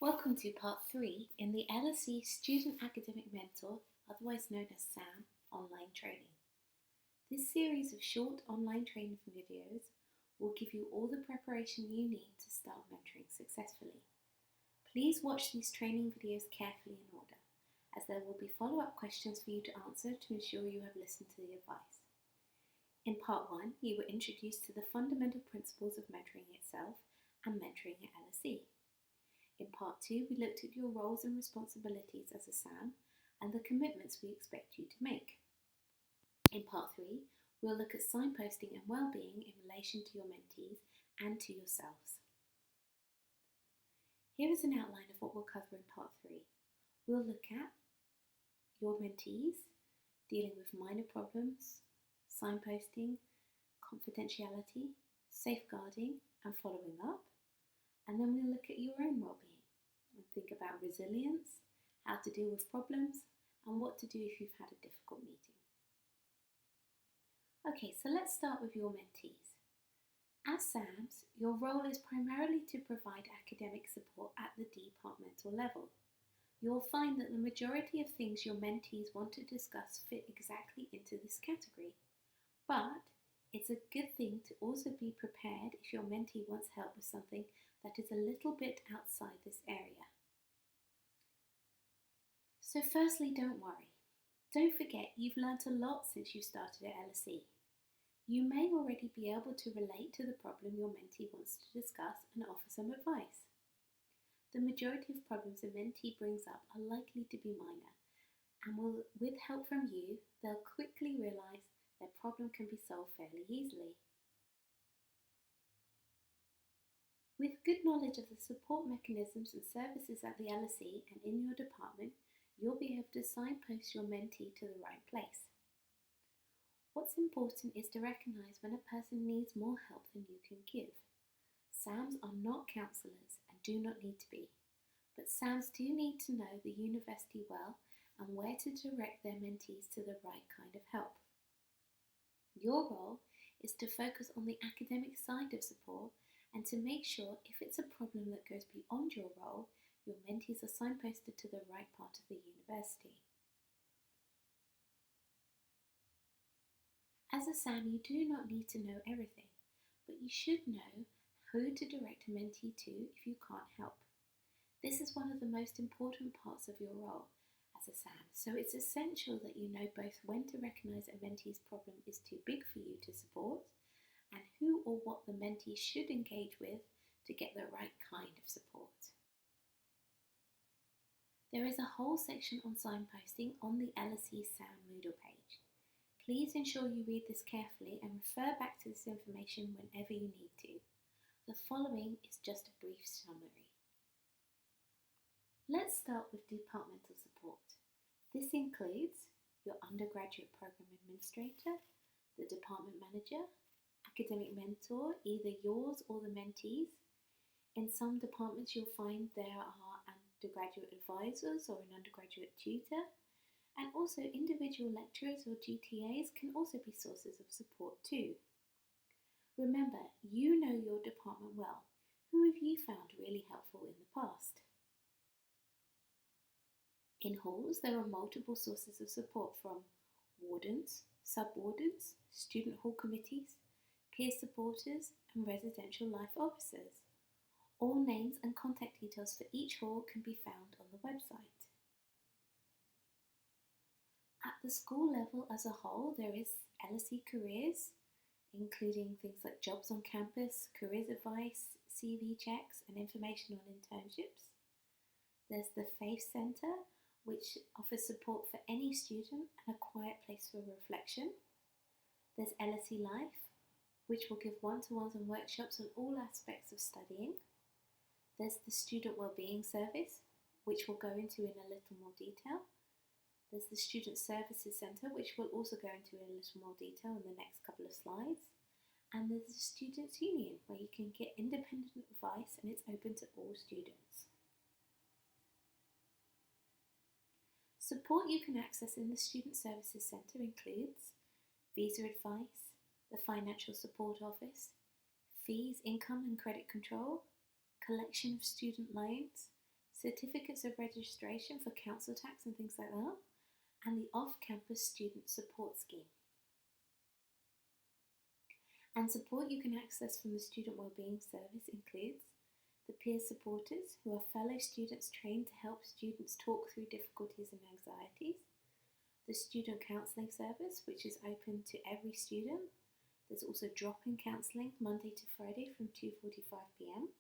Welcome to part 3 in the LSE Student Academic Mentor, otherwise known as SAM, online training. This series of short online training videos will give you all the preparation you need to start mentoring successfully. Please watch these training videos carefully in order, as there will be follow-up questions for you to answer to ensure you have listened to the advice. In part 1, you were introduced to the fundamental principles of mentoring itself and mentoring at LSE. In part 2, we looked at your roles and responsibilities as a SAM and the commitments we expect you to make. In part 3, we'll look at signposting and wellbeing in relation to your mentees and to yourselves. Here is an outline of what we'll cover in part 3. We'll look at your mentees, dealing with minor problems, signposting, confidentiality, safeguarding and following up. And then we'll look at your own wellbeing and think about resilience, how to deal with problems, and what to do if you've had a difficult meeting. Okay, so let's start with your mentees. As SAMs, your role is primarily to provide academic support at the departmental level. You'll find that the majority of things your mentees want to discuss fit exactly into this category. But it's a good thing to also be prepared if your mentee wants help with something that is a little bit outside this area. So firstly, don't worry. Don't forget you've learnt a lot since you started at LSE. You may already be able to relate to the problem your mentee wants to discuss and offer some advice. The majority of problems a mentee brings up are likely to be minor, and with help from you, they'll quickly realise their problem can be solved fairly easily. With good knowledge of the support mechanisms and services at the LSE and in your department, you'll be able to signpost your mentee to the right place. What's important is to recognise when a person needs more help than you can give. SAMs are not counsellors and do not need to be, but SAMs do need to know the university well and where to direct their mentees to the right kind of help. Your role is to focus on the academic side of support and to make sure if it's a problem that goes beyond your role, your mentees are signposted to the right part of the university. As a SAM, you do not need to know everything, but you should know who to direct a mentee to if you can't help. This is one of the most important parts of your role as a SAM, so it's essential that you know both when to recognise a mentee's problem is too big for you to support and who or what the mentee should engage with to get the right kind of support. There is a whole section on signposting on the LSE SAM Moodle page. Please ensure you read this carefully and refer back to this information whenever you need to. The following is just a brief summary. Let's start with departmental support. This includes your undergraduate program administrator, the department manager, academic mentor, either yours or the mentees. In some departments you'll find there are undergraduate advisors or an undergraduate tutor, and also individual lecturers or GTAs can also be sources of support too. Remember, you know your department well. Who have you found really helpful in the past? In halls, there are multiple sources of support from wardens, sub-wardens, student hall committees, peer supporters and residential life officers. All names and contact details for each hall can be found on the website. At the school level as a whole, there is LSE Careers, including things like jobs on campus, careers advice, CV checks and information on internships. There's the Faith Centre, which offers support for any student and a quiet place for reflection. There's LSE Life, which will give one-to-ones and workshops on all aspects of studying. There's the Student Wellbeing Service, which we'll go into in a little more detail. There's the Student Services Centre, which we'll also go into in a little more detail in the next couple of slides. And there's the Students' Union, where you can get independent advice and it's open to all students. Support you can access in the Student Services Centre includes visa advice, the Financial Support Office, fees, income and credit control, collection of student loans, certificates of registration for council tax and things like that, and the off-campus student support scheme. And support you can access from the Student Wellbeing Service includes the peer supporters, who are fellow students trained to help students talk through difficulties and anxieties, the student counselling service, which is open to every student. There's also drop-in counselling Monday to Friday from 2:45 p.m.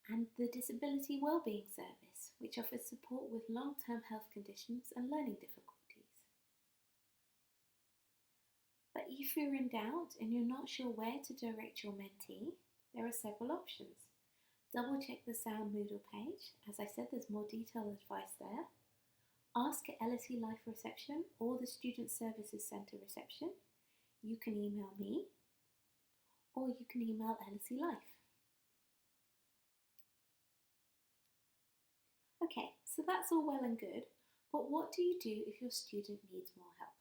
and the Disability Wellbeing Service, which offers support with long-term health conditions and learning difficulties. But if you're in doubt and you're not sure where to direct your mentee, there are several options. Double check the SAM Moodle page. As I said, there's more detailed advice there. Ask at LSE Life reception or the Student Services Centre reception. You can email me or you can email LSE Life. Okay, so that's all well and good, but what do you do if your student needs more help?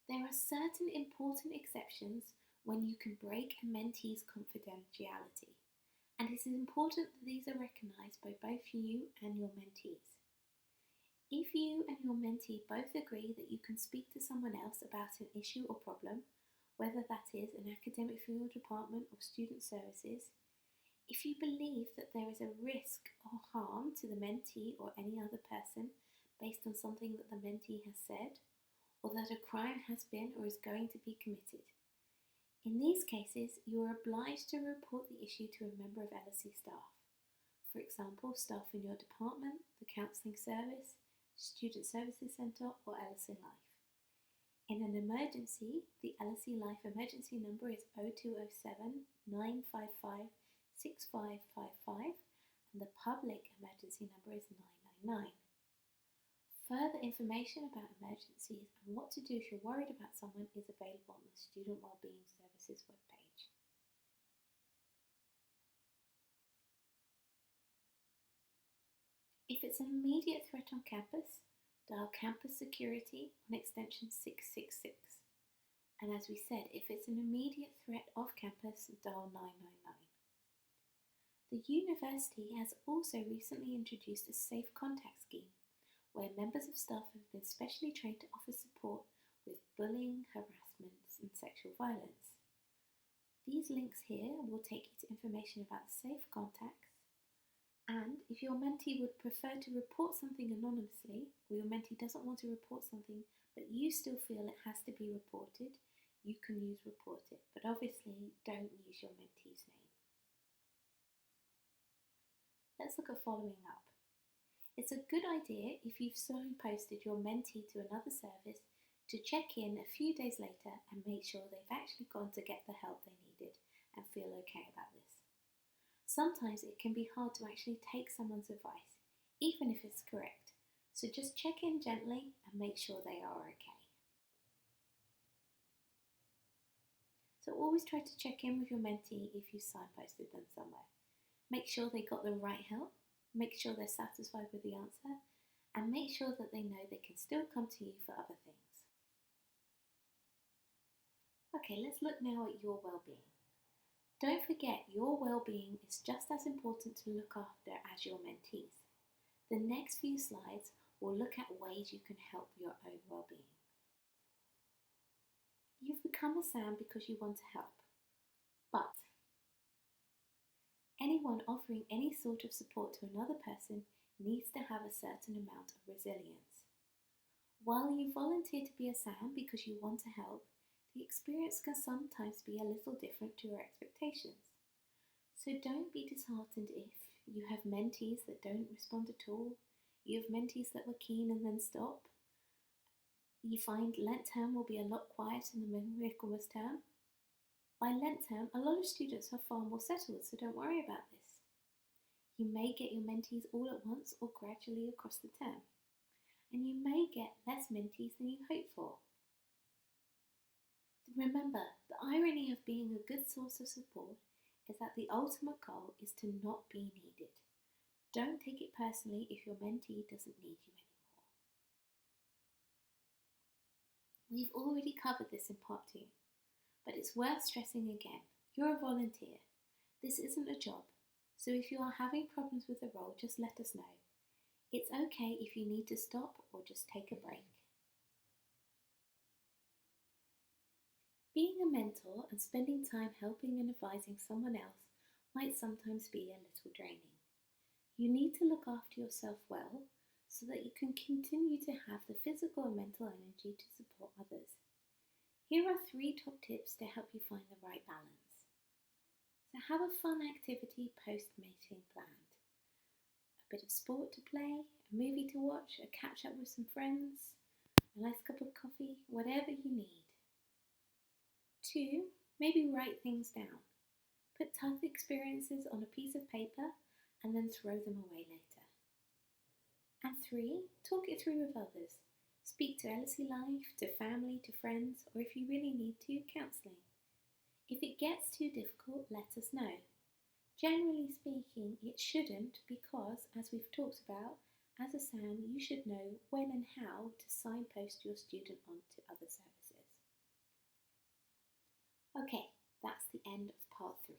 There are certain important exceptions when you can break a mentee's confidentiality, and it is important that these are recognised by both you and your mentees. If you and your mentee both agree that you can speak to someone else about an issue or problem, whether that is an academic field department or student services, if you believe that there is a risk or harm to the mentee or any other person based on something that the mentee has said, or that a crime has been or is going to be committed. In these cases, you are obliged to report the issue to a member of LSE staff. For example, staff in your department, the counselling service, Student Services Centre or LSE Life. In an emergency, the LSE Life emergency number is 0207 955 6555 and the public emergency number is 999. Further information about emergencies and what to do if you're worried about someone is available on the Student Wellbeing Services webpage. If it's an immediate threat on campus, dial campus security on extension 666. And as we said, if it's an immediate threat off campus, dial 999. The university has also recently introduced a safe contact scheme where members of staff have been specially trained to offer support with bullying, harassment and sexual violence. These links here will take you to information about safe contacts, and if your mentee would prefer to report something anonymously, or your mentee doesn't want to report something but you still feel it has to be reported, you can use report it, but obviously don't use your mentee's name. Let's look at following up. It's a good idea if you've signposted your mentee to another service to check in a few days later and make sure they've actually gone to get the help they needed and feel okay about this. Sometimes it can be hard to actually take someone's advice, even if it's correct, so just check in gently and make sure they are okay. So always try to check in with your mentee if you've signposted them somewhere. Make sure they got the right help, make sure they're satisfied with the answer, and make sure that they know they can still come to you for other things. Okay, let's look now at your well-being. Don't forget, your well-being is just as important to look after as your mentees. The next few slides will look at ways you can help your own well-being. You've become a SAM because you want to help, but anyone offering any sort of support to another person needs to have a certain amount of resilience. While you volunteer to be a SAM because you want to help, the experience can sometimes be a little different to your expectations. So don't be disheartened if you have mentees that don't respond at all, you have mentees that were keen and then stop. You find Lent term will be a lot quieter than the Michaelmas term. By Lent term, a lot of students are far more settled, so don't worry about this. You may get your mentees all at once or gradually across the term, and you may get less mentees than you hoped for. Remember, the irony of being a good source of support is that the ultimate goal is to not be needed. Don't take it personally if your mentee doesn't need you anymore. We've already covered this in part 2, but it's worth stressing again. You're a volunteer. This isn't a job, So if you are having problems with the role, just let us know. It's okay if you need to stop or just take a break. Being a mentor and spending time helping and advising someone else might sometimes be a little draining. You need to look after yourself well so that you can continue to have the physical and mental energy to support others. Here are 3 top tips to help you find the right balance. So have a fun activity post-meeting planned. A bit of sport to play, a movie to watch, a catch up with some friends, a nice cup of coffee, whatever you need. 2, maybe write things down. Put tough experiences on a piece of paper and then throw them away later. And 3, talk it through with others. Speak to LSE Life, to family, to friends, or if you really need to, counselling. If it gets too difficult, let us know. Generally speaking, it shouldn't because, as we've talked about, as a SAN, you should know when and how to signpost your student onto other services. Okay, that's the end of part 3.